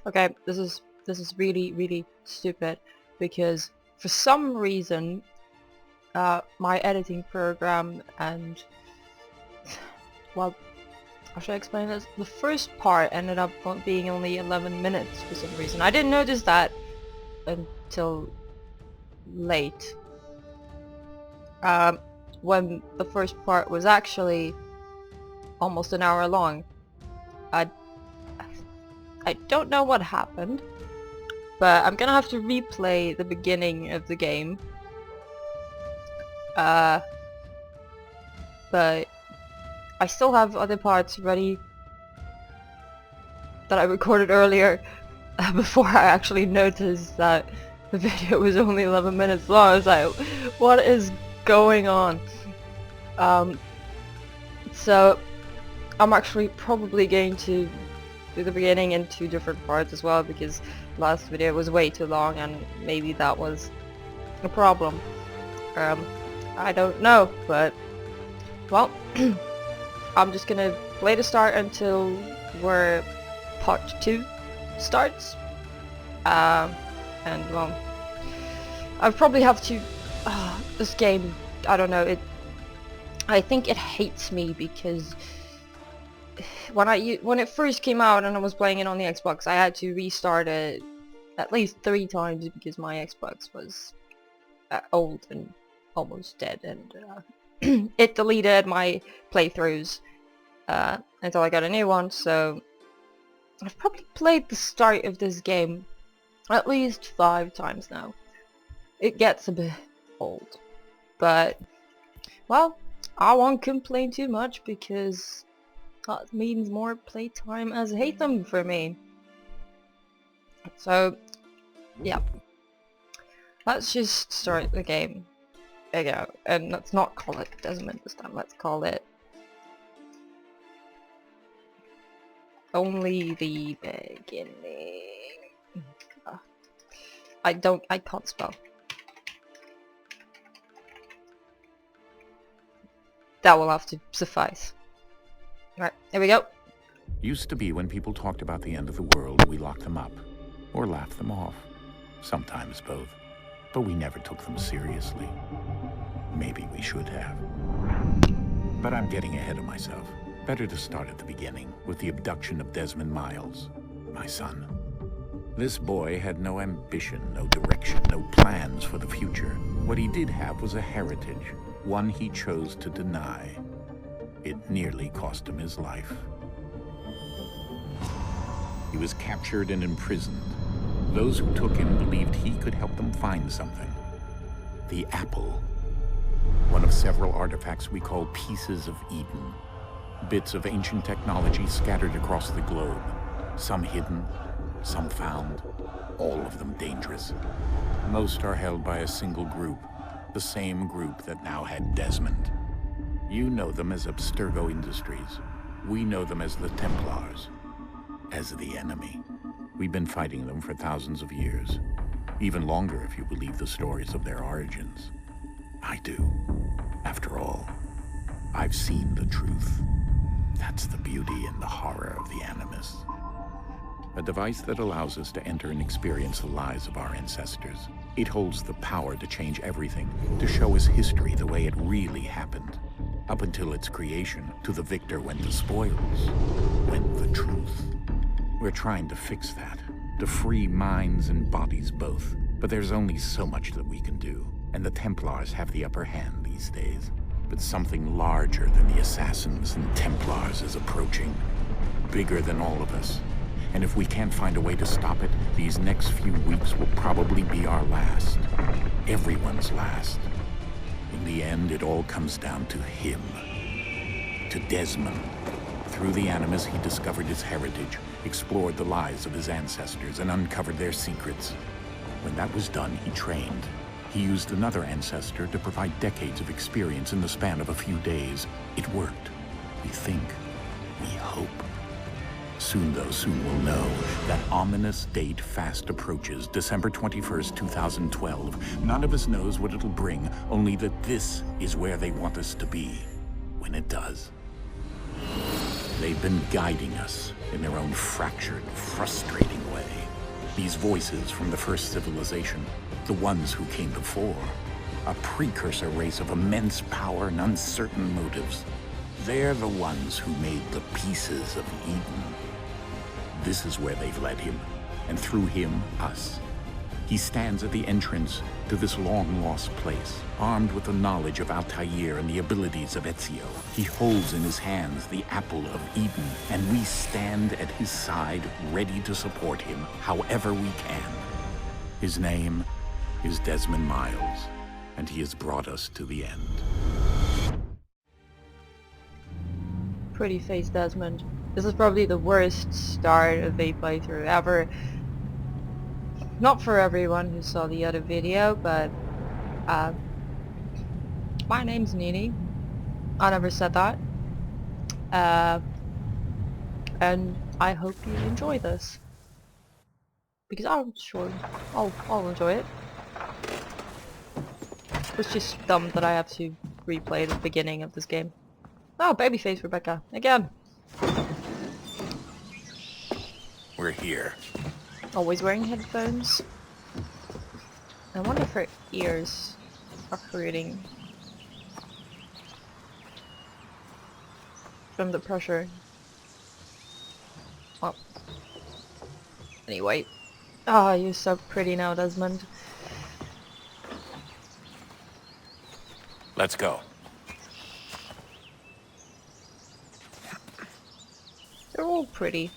Okay, this is really stupid because for some reason my editing program and well, how should I explain this? The first part ended up being only 11 minutes for some reason. I didn't notice that until late. When the first part was actually almost an hour long. I don't know what happened, but I'm gonna have to replay the beginning of the game. But I still have other parts ready that I recorded earlier before I actually noticed that the video was only 11 minutes long. I was like, what is going on? So I'm actually probably going to do the beginning in 2 different parts as well, because last video was way too long and maybe that was a problem. I don't know, but well, I'm just gonna play the start until where part 2 starts. And well, I probably have to this game, I don't know, I think it hates me because when it first came out and I was playing it on the Xbox, I had to restart it at least 3 times because my Xbox was old and almost dead, and it deleted my playthroughs until I got a new one. So I've probably played the start of this game at least 5 times now. It gets a bit old, but well, I won't complain too much because that means more playtime as Hatham for me. So yeah, let's just start the game. There you go. And let's not call it Desmond this time, let's call it Only the Beginning. I can't spell. That will have to suffice. Right, here we go. Used to be when people talked about the end of the world, we locked them up. Or laughed them off. Sometimes both. But we never took them seriously. Maybe we should have. But I'm getting ahead of myself. Better to start at the beginning, with the abduction of Desmond Miles, my son. This boy had no ambition, no direction, no plans for the future. What he did have was a heritage, one he chose to deny. It nearly cost him his life. He was captured and imprisoned. Those who took him believed he could help them find something. The apple. One of several artifacts we call pieces of Eden. Bits of ancient technology scattered across the globe. Some hidden, some found, all of them dangerous. Most are held by a single group, the same group that now had Desmond. You know them as Abstergo Industries. We know them as the Templars, as the enemy. We've been fighting them for thousands of years, even longer if you believe the stories of their origins. I do. After all, I've seen the truth. That's the beauty and the horror of the Animus. A device that allows us to enter and experience the lives of our ancestors. It holds the power to change everything, to show us history the way it really happened. Up until its creation, to the victor went the spoils, went the truth. We're trying to fix that, to free minds and bodies both. But there's only so much that we can do, and the Templars have the upper hand these days. But something larger than the Assassins and Templars is approaching, bigger than all of us. And if we can't find a way to stop it, these next few weeks will probably be our last. Everyone's last. In the end, it all comes down to him. To Desmond. Through the Animus, he discovered his heritage, explored the lives of his ancestors, and uncovered their secrets. When that was done, he trained. He used another ancestor to provide decades of experience in the span of a few days. It worked. We think. We hope. Soon, though, soon we'll know. That ominous date fast approaches, December 21st, 2012. None of us knows what it'll bring, only that this is where they want us to be, when it does. They've been guiding us in their own fractured, frustrating way. These voices from the first civilization, the ones who came before, a precursor race of immense power and uncertain motives. They're the ones who made the pieces of Eden. This is where they've led him, and through him, us. He stands at the entrance to this long-lost place, armed with the knowledge of Altair and the abilities of Ezio. He holds in his hands the apple of Eden, and we stand at his side, ready to support him however we can. His name is Desmond Miles, and he has brought us to the end. Pretty face, Desmond. This is probably the worst start of a playthrough ever. Not for everyone who saw the other video, but my name's Nini. I never said that. And I hope you enjoy this. Because I'm sure I'll enjoy it. It's just dumb that I have to replay the beginning of this game. Oh, babyface Rebecca, again. We're here. Always wearing headphones. I wonder if her ears are hurting from the pressure. Oh. Anyway. Ah, you're so pretty now, Desmond. Let's go. They're all pretty.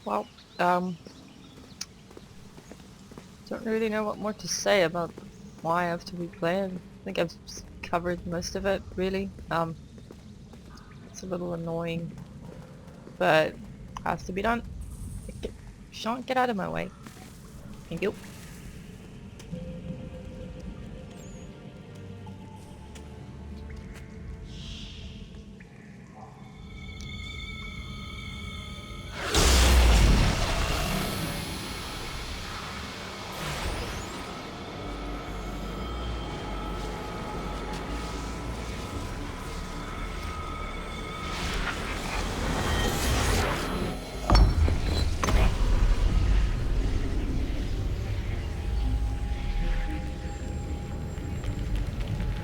Well, don't really know what more to say about why I have to replay it. I think I've covered most of it, really. It's a little annoying, but has to be done. Sean, get out of my way. Thank you.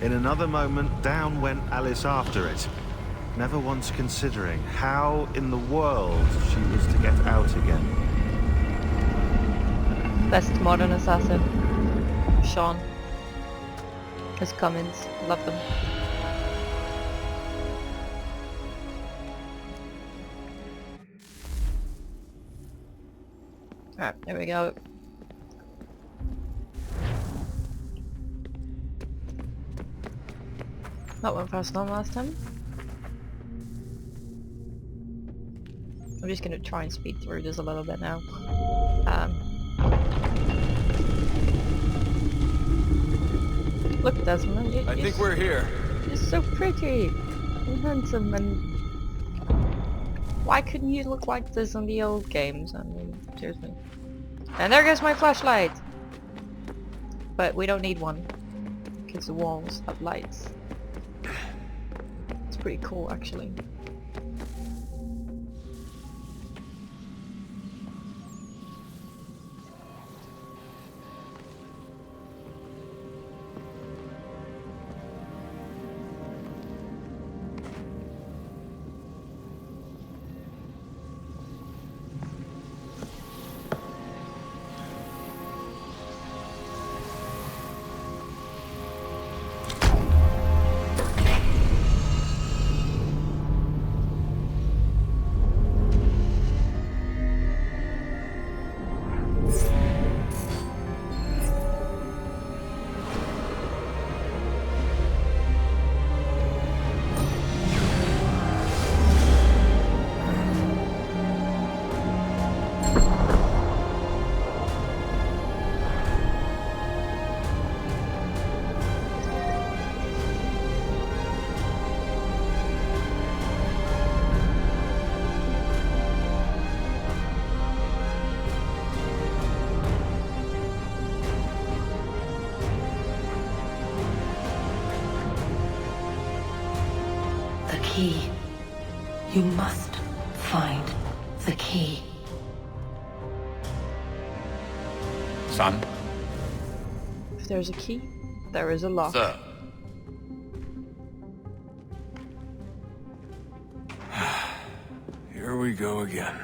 In another moment, down went Alice after it, never once considering how in the world she was to get out again. Best modern assassin. Sean. His comments. Love them. Alright, there we go. That went fast enough last time. I'm just gonna try and speed through this a little bit now. Look, Desmond, I think we're here. You're so pretty and handsome, and why couldn't you look like this in the old games? I mean, seriously. And there goes my flashlight! But we don't need one, because the walls have lights. It's pretty cool, actually. The key. You must find the key. Son? If there's a key, there is a lock. Sir. Here we go again.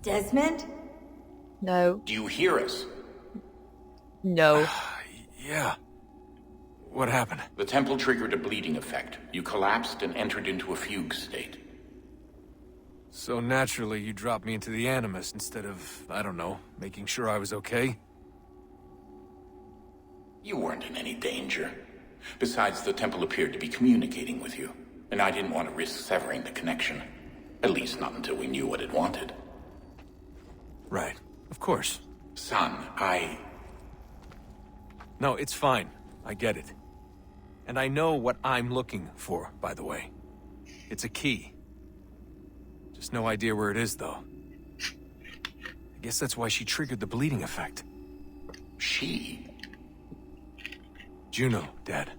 Desmond? No. Do you hear us? No. Yeah. What happened? The temple triggered a bleeding effect. You collapsed and entered into a fugue state. So naturally, you dropped me into the Animus instead of, I don't know, making sure I was okay? You weren't in any danger. Besides, the temple appeared to be communicating with you, and I didn't want to risk severing the connection. At least not until we knew what it wanted. Right. Of course. Son, No, it's fine. I get it. And I know what I'm looking for, by the way. It's a key. Just no idea where it is, though. I guess that's why she triggered the bleeding effect. She? Juno, Dad.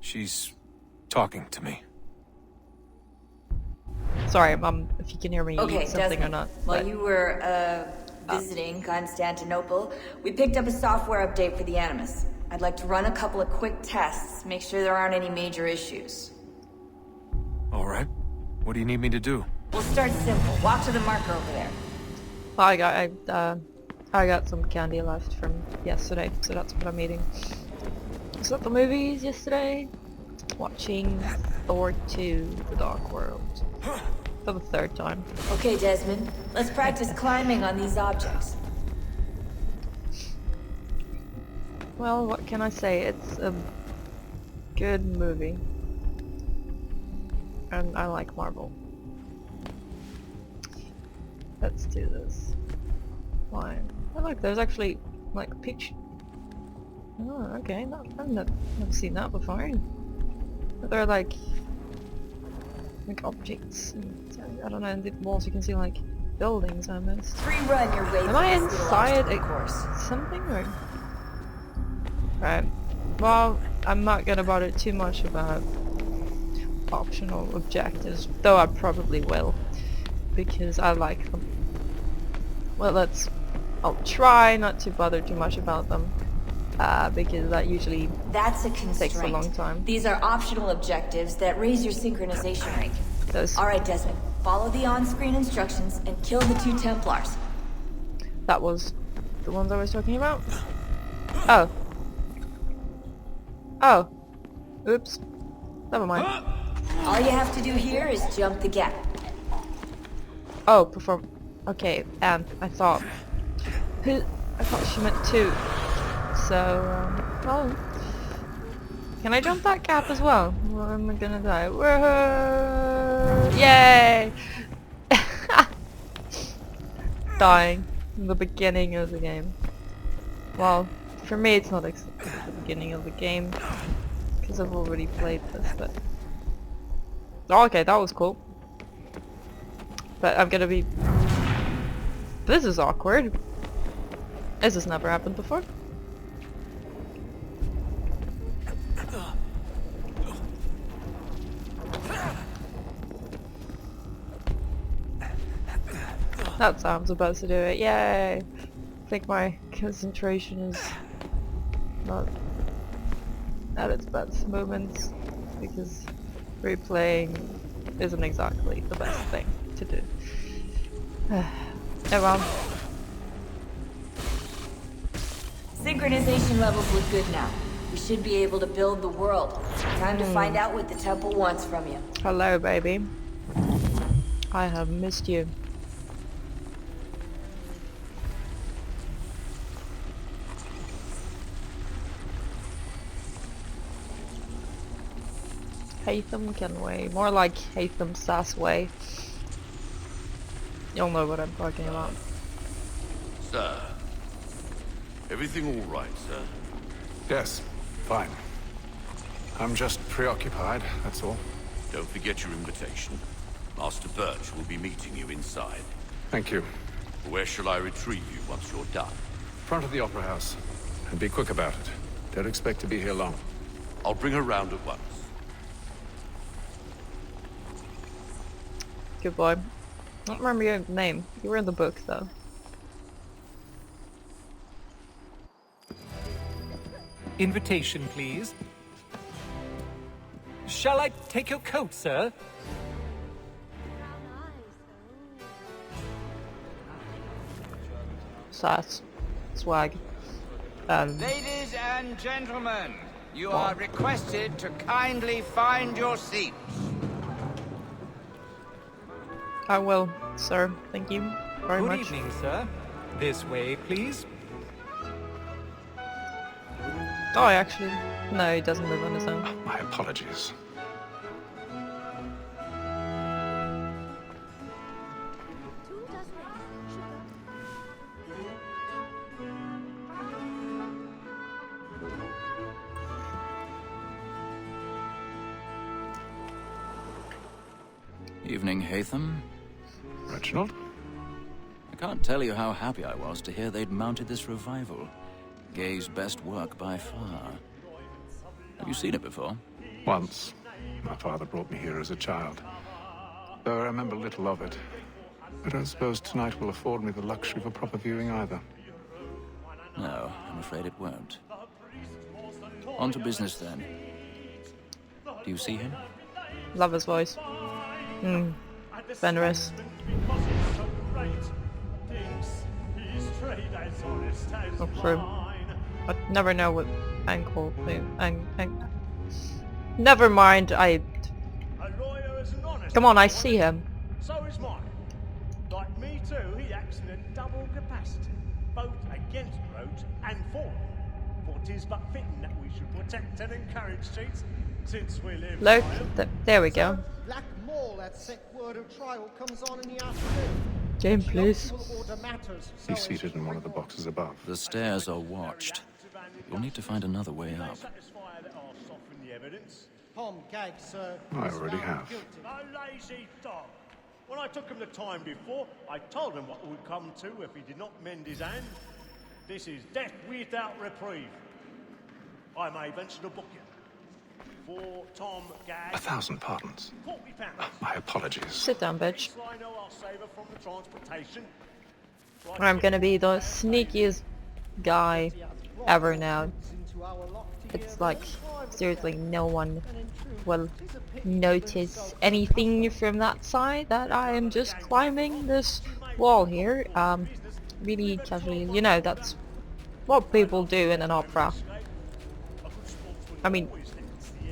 She's talking to me. Sorry, Mum, if you can hear me Okay, eat something Desmond. or not. While but- you were, visiting Constantinople, we picked up a software update for the Animus. I'd like to run a couple of quick tests, make sure there aren't any major issues. All right. What do you need me to do? We'll start simple. Walk to the marker over there. I got some candy left from yesterday, so that's what I'm eating. Was at the movies yesterday, watching Thor 2: The Dark World for the third time. Okay, Desmond. Let's practice climbing on these objects. Well, what can I say? It's a good movie, and I like Marvel. Let's do this. Fine. Oh look, there's actually like a picture. Oh, okay. I've never seen that before. There are like objects. And, I don't know. In the walls you can see like buildings almost. Free run your way. Am I through this little inside obstacle a course? something or? Right. Well, I'm not gonna bother too much about optional objectives, though I probably will, because I like them. Well, I'll try not to bother too much about them, because that usually That's a constraint. takes a long time. These are optional objectives that raise your synchronization rate. Those, Alright, Desmond. Follow the on-screen instructions and kill the 2 Templars. that was the ones I was talking about? Oh. Oh. Oops. Never mind. All you have to do here is jump the gap. Oh, perform. Okay, and I thought she meant 2. So, oh. Can I jump that gap as well? Or am I gonna die? Whoa! Yay! Dying in the beginning of the game. Well, for me it's not exactly the beginning of the game, because I've already played this, but... Oh, okay, that was cool. But I'm gonna be... This is awkward. This has never happened before. That's how I'm supposed to do it. Yay! I think my concentration is not at its best moments, because replaying isn't exactly the best thing to do. Oh well. Synchronization levels look good now. We should be able to build the world. Time to find out what the temple wants from you. Hello, baby. I have missed you. Hatham Kenway. More like Hatham Sassway. You'll know what I'm talking about. Sir. Everything all right, sir? Yes, fine. I'm just preoccupied, that's all. Don't forget your invitation. Master Birch will be meeting you inside. Thank you. Where shall I retrieve you once you're done? Front of the Opera House. And be quick about it. Don't expect to be here long. I'll bring her round at once. Good boy. I don't remember your name. You were in the book though. Invitation, please. Shall I take your coat, sir? Sass. Swag. Ladies and gentlemen, you are requested to kindly find your seats. I will, sir. Thank you very Good much. evening, sir. This way, please. Oh, actually, no, he doesn't live on his own. My apologies. Evening, Hatham. Reginald? I can't tell you how happy I was to hear they'd mounted this revival. Gay's best work by far. Have you seen it before? Once. My father brought me here as a child. Though I remember little of it. I don't suppose tonight will afford me the luxury of a proper viewing either. No, I'm afraid it won't. On to business then. Do you see him? Love his voice. Venerous. Not true. I never know what ankle. Never mind. Come on, I see him. So is mine. Like me too, he acts in a double capacity, both against roads and for them. For 'tis but fitting that we should protect and encourage streets, since we live. Look, there we go. Black Mall, that sick word of trial comes on in the afternoon. Jane, please. He's seated in one of the boxes above. The stairs are watched. You'll need to find another way up. Tom Gag, sir. I already have. A lazy dog. When I took him the time before, I told him what would come to if he did not mend his hand. This is death without reprieve. I may venture to book you. For Tom Gag. 1,000 pardons. My apologies. Sit down, bitch. I know I'll save her from the transportation. I'm gonna be the sneakiest guy ever now. It's like, seriously, no one will notice anything from that side that I am just climbing this wall here. Really casually, you know, that's what people do in an opera. I mean,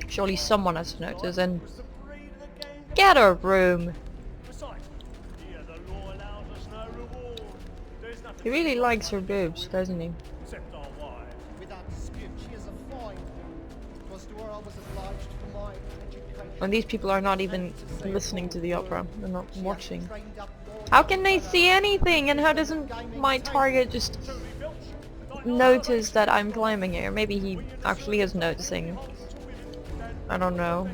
surely someone has noticed, and get a room. He really likes her boobs, doesn't he? And these people are not even listening to the opera, they're not watching. How can they see anything, and how doesn't my target just notice that I'm climbing here? Maybe he actually is noticing. I don't know.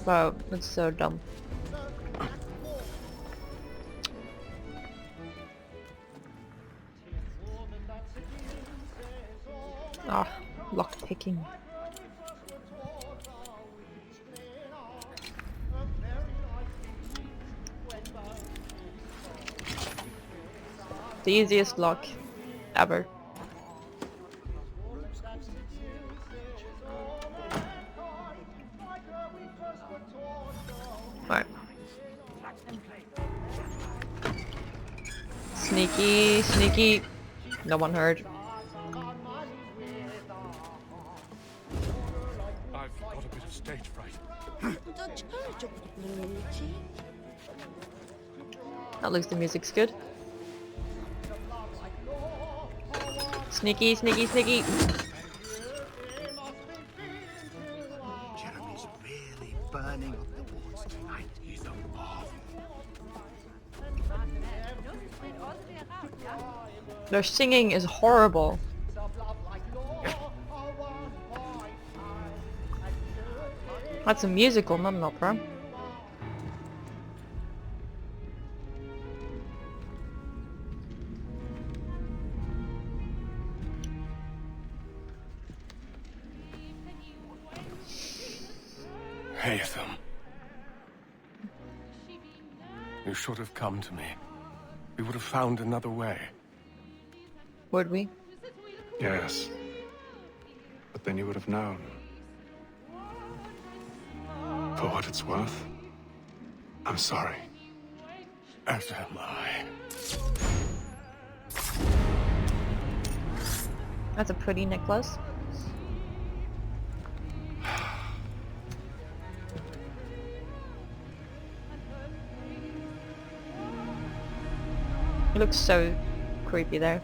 Wow, that's so dumb. Ah, lockpicking. The easiest lock ever. Right. Sneaky, sneaky. No one heard. I've got a bit of stage fright. At least the music's good. Sneaky, sneaky, sneaky. Jeremy's really burning up the walls tonight. He's a marvel. Their singing is horrible. That's a musical, not an opera. Hatham. You should have come to me. We would have found another way. Would we? Yes. But then you would have known. For what it's worth, I'm sorry. As am I. That's a pretty necklace. It looks so creepy there.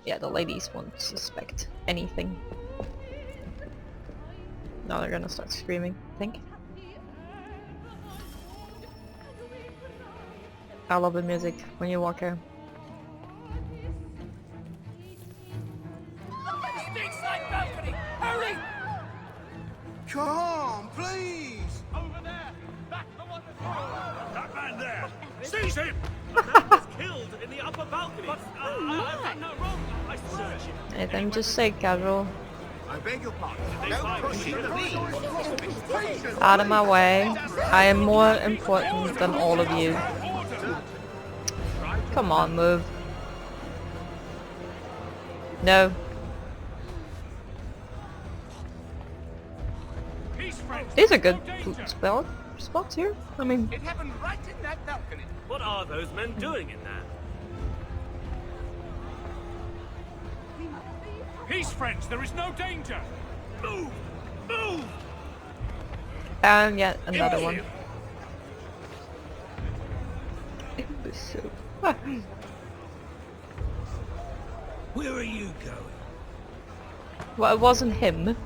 Yeah, the ladies won't suspect anything. Now they're gonna start screaming, I think. I love the music when you walk here. Hurry! Come on, please! Over there! Back the one that man there! Seize him! The man was killed in the upper balcony. But I've done no wrong. I search him. Anything, just say casual. I beg your pardon. Don't push it. Out of my way. I am more important than all of you. Come on, move. No. These are good spots here. I mean, It happened right in that balcony. What are those men doing in there? Peace, friends, there is no danger! Move! Move! and yet another one. Imbecile. Where are you going? Well, it wasn't him.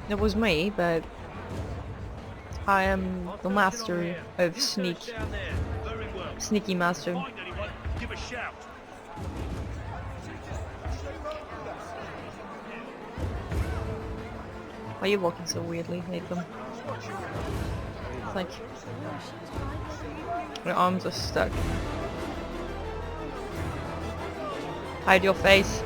It was me, but I am the master of sneak. Sneaky master. Find anyone, give a shout. Why are you walking so weirdly, Nathan? It's like your arms are stuck. Hide your face.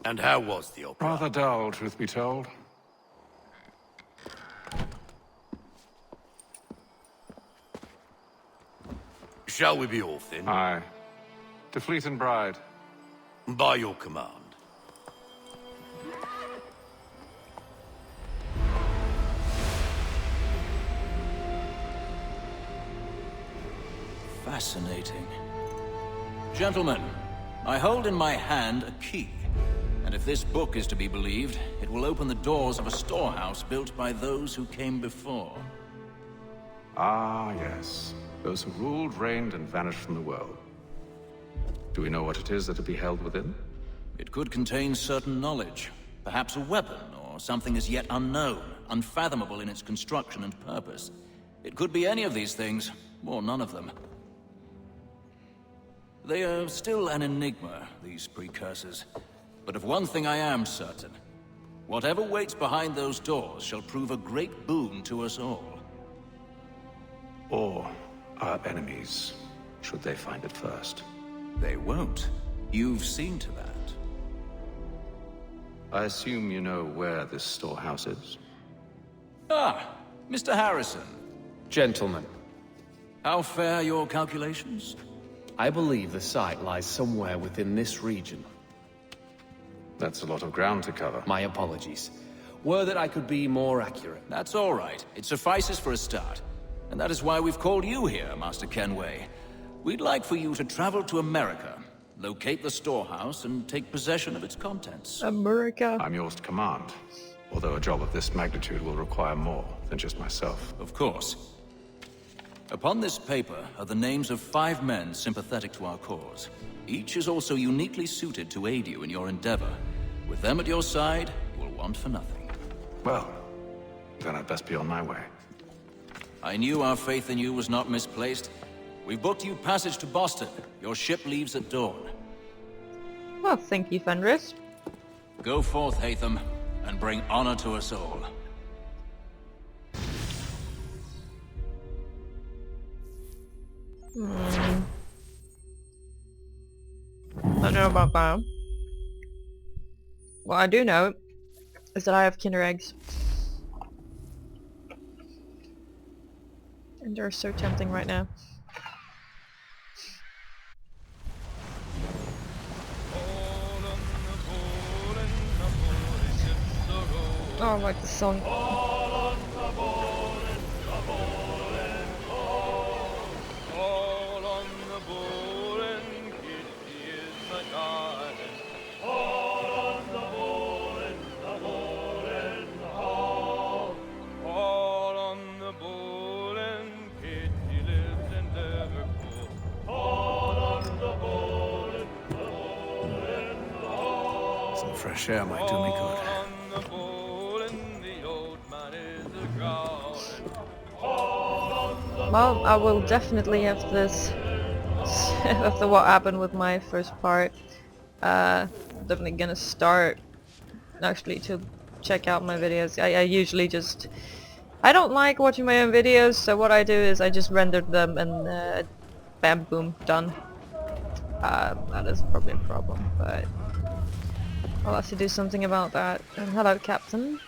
And how was the opera? Rather dull, truth be told. Shall we be off then? Aye. To Fleet and Bride. By your command. Fascinating. Gentlemen, I hold in my hand a key. And if this book is to be believed, it will open the doors of a storehouse built by those who came before. Ah, yes. Those who ruled, reigned, and vanished from the world. Do we know what it is that will be held within? It could contain certain knowledge. Perhaps a weapon, or something as yet unknown, unfathomable in its construction and purpose. It could be any of these things, or none of them. They are still an enigma, these precursors. But of one thing I am certain. Whatever waits behind those doors shall prove a great boon to us all. Or our enemies, should they find it first. They won't. You've seen to that. I assume you know where this storehouse is? Ah, Mr. Harrison. Gentlemen, How fare your calculations? I believe the site lies somewhere within this region. That's a lot of ground to cover. My apologies. Were that I could be more accurate. That's all right. It suffices for a start. And that is why we've called you here, Master Kenway. We'd like for you to travel to America, locate the storehouse, and take possession of its contents. America. I'm yours to command. Although a job of this magnitude will require more than just myself. Of course. Upon this paper are the names of 5 men sympathetic to our cause. Each is also uniquely suited to aid you in your endeavor. With them at your side, you will want for nothing. Well, then I'd best be on my way. I knew our faith in you was not misplaced. We've booked you passage to Boston. Your ship leaves at dawn. Well, thank you, Fenris. Go forth, Hatham, and bring honor to us all. I don't know about that. What I do know is that I have Kinder eggs. And they're so tempting right now. Oh, I like the song. Some fresh air might do me good. Well, I will definitely have this after what happened with my first part. Definitely gonna start actually to check out my videos. I usually just... I don't like watching my own videos, so what I do is I just render them and bam, boom, done. That is probably a problem, but I'll have to do something about that. And hello, Captain.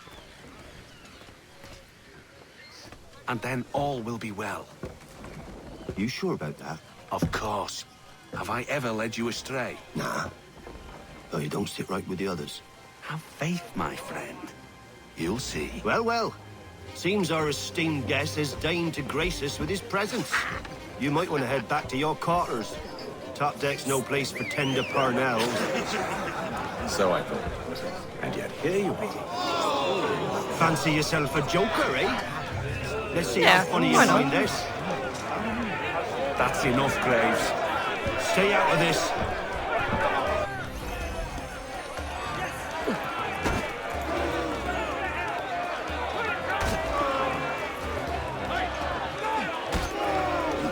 And then all will be well. You sure about that? Of course. Have I ever led you astray? Nah. Though you don't sit right with the others. Have faith, my friend. You'll see. Well, well. Seems our esteemed guest has deigned to grace us with his presence. You might want to head back to your quarters. Top deck's no place for tender parnells. So I thought. And yet here you are. Fancy yourself a joker, eh? Let's see Yeah, how funny you why not? find this. That's enough, Graves. Stay out of this.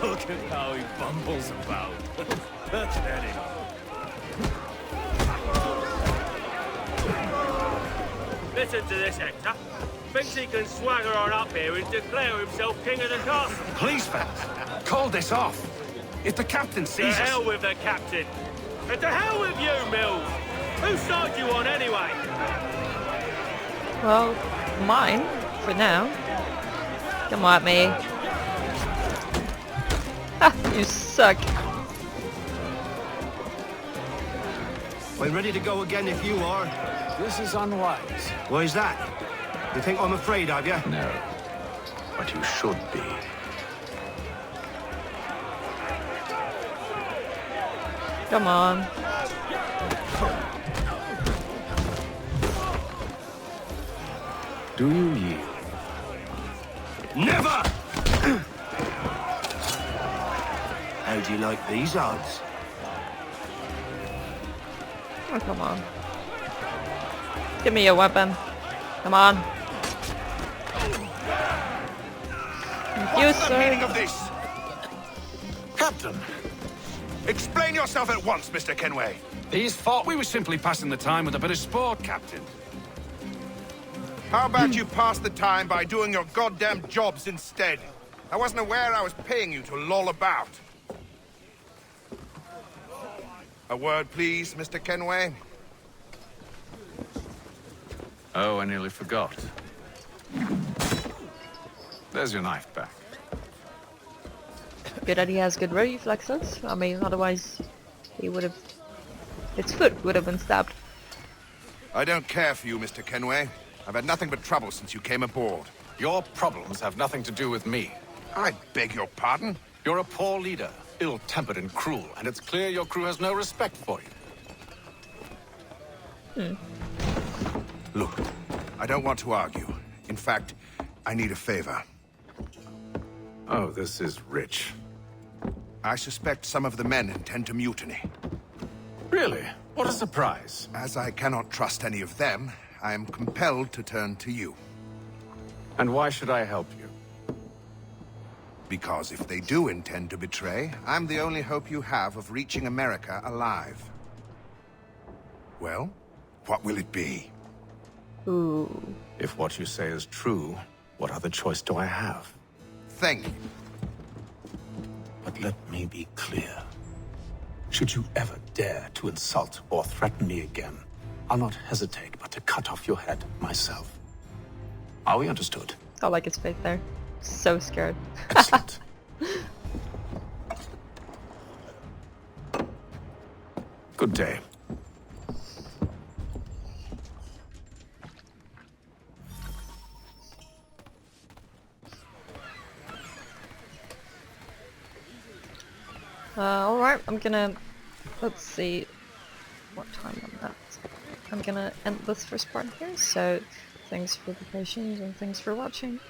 Look at how he bumbles about. Pathetic. Listen to this, Hector. Thinks he can swagger on up here and declare himself king of the castle. Please, fellas, call this off. If the captain To sees us... hell with the captain. And to hell with you, Mills. Whose side you on anyway? Well, mine, for now. Come on, me. Ha! You suck. I'm ready to go again if you are. This is unwise. Why is that? You think I'm afraid of you? No. But you should be. Come on. Do you yield? Never! How do you like these odds? Oh, come on. Give me your weapon. Come on. Thank you, What's the meaning sir. of this? Captain! Explain yourself at once, Mr. Kenway. He's thought we were simply passing the time with a bit of sport, Captain. How about you pass the time by doing your goddamn jobs instead? I wasn't aware I was paying you to loll about. A word, please, Mr. Kenway. Oh, I nearly forgot. There's your knife back. Good that he has good reflexes. I mean, otherwise he would have... His foot would have been stabbed. I don't care for you, Mr. Kenway. I've had nothing but trouble since you came aboard. Your problems have nothing to do with me. I beg your pardon? You're a poor leader, ill-tempered and cruel, and it's clear your crew has no respect for you. Look, I don't want to argue. In fact, I need a favor. Oh, this is rich. I suspect some of the men intend to mutiny. Really? What a surprise. As I cannot trust any of them, I am compelled to turn to you. And why should I help you? Because if they do intend to betray, I'm the only hope you have of reaching America alive. Well, what will it be? Ooh. If what you say is true, what other choice do I have? Thank you. But let me be clear. Should you ever dare to insult or threaten me again, I'll not hesitate but to cut off your head myself. Are we understood? I like his face there. So scared. Excellent. Good day. Alright, I'm gonna... Let's see what time I'm at. I'm gonna end this first part here, so thanks for the patience and thanks for watching.